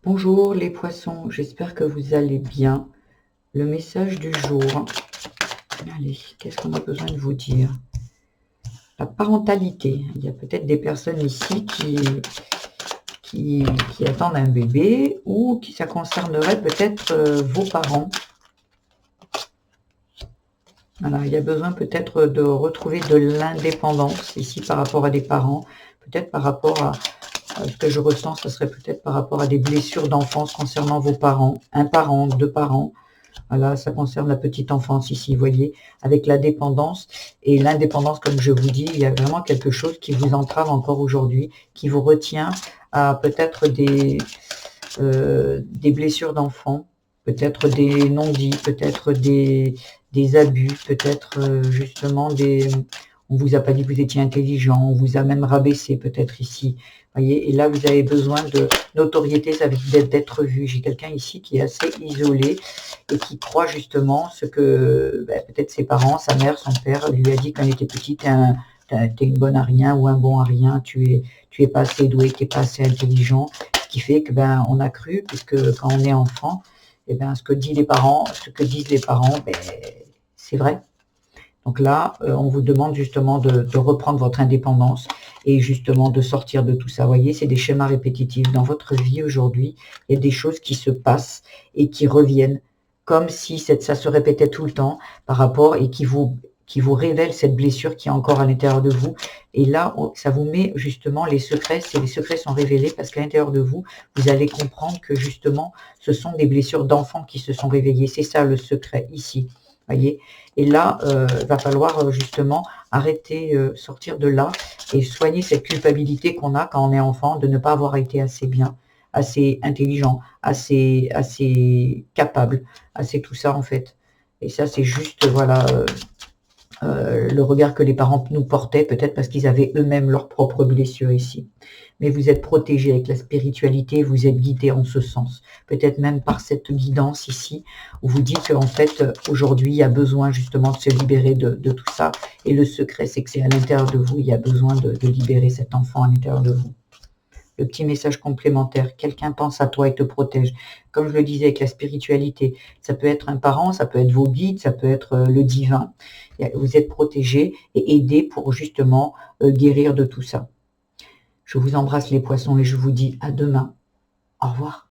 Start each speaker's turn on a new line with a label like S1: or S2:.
S1: Bonjour les poissons, j'espère que vous allez bien. Le message du jour. Allez, qu'est-ce qu'on a besoin de vous dire? La parentalité. Il y a peut-être des personnes ici qui, qui attendent un bébé ou qui ça concernerait peut-être vos parents. Voilà, il y a besoin peut-être de retrouver de l'indépendance ici par rapport à des parents, peut-être par rapport à ce que je ressens, ce serait peut-être par rapport à des blessures d'enfance concernant vos parents, un parent, deux parents. Voilà, ça concerne la petite enfance ici, vous voyez, avec la dépendance et l'indépendance, comme je vous dis, il y a vraiment quelque chose qui vous entrave encore aujourd'hui, qui vous retient à peut-être des blessures d'enfants, peut-être des non-dits, peut-être des abus, peut-être justement on vous a pas dit que vous étiez intelligent, on vous a même rabaissé peut-être ici. Voyez, et là vous avez besoin de notoriété, ça veut dire d'être vu. J'ai quelqu'un ici qui est assez isolé et qui croit justement ce que peut-être ses parents, sa mère, son père lui a dit quand il était petit, t'es une bonne à rien ou un bon à rien, tu es pas assez doué, tu es pas assez intelligent, ce qui fait que on a cru, puisque quand on est enfant, ce que disent les parents, c'est vrai. Donc là, on vous demande justement de reprendre votre indépendance et justement de sortir de tout ça. Vous voyez, c'est des schémas répétitifs. Dans votre vie aujourd'hui, il y a des choses qui se passent et qui reviennent comme si ça se répétait tout le temps par rapport et qui vous révèle cette blessure qui est encore à l'intérieur de vous. Et là, ça vous met justement les secrets, les secrets sont révélés parce qu'à l'intérieur de vous, vous allez comprendre que justement, ce sont des blessures d'enfants qui se sont réveillées. C'est ça le secret ici. Voyez, et là, il va falloir justement arrêter, sortir de là et soigner cette culpabilité qu'on a quand on est enfant de ne pas avoir été assez bien, assez intelligent, assez capable, assez tout ça en fait. Et ça, c'est juste, voilà, le regard que les parents nous portaient, peut-être parce qu'ils avaient eux-mêmes leurs propres blessures ici. Mais vous êtes protégés avec la spiritualité, vous êtes guidés en ce sens. Peut-être même par cette guidance ici, où vous dites qu'en fait, aujourd'hui, il y a besoin justement de se libérer de tout ça. Et le secret, c'est que c'est à l'intérieur de vous, il y a besoin de libérer cet enfant à l'intérieur de vous. Le petit message complémentaire, quelqu'un pense à toi et te protège. Comme je le disais avec la spiritualité, ça peut être un parent, ça peut être vos guides, ça peut être le divin. Vous êtes protégés et aidés pour justement guérir de tout ça. Je vous embrasse les poissons et je vous dis à demain. Au revoir.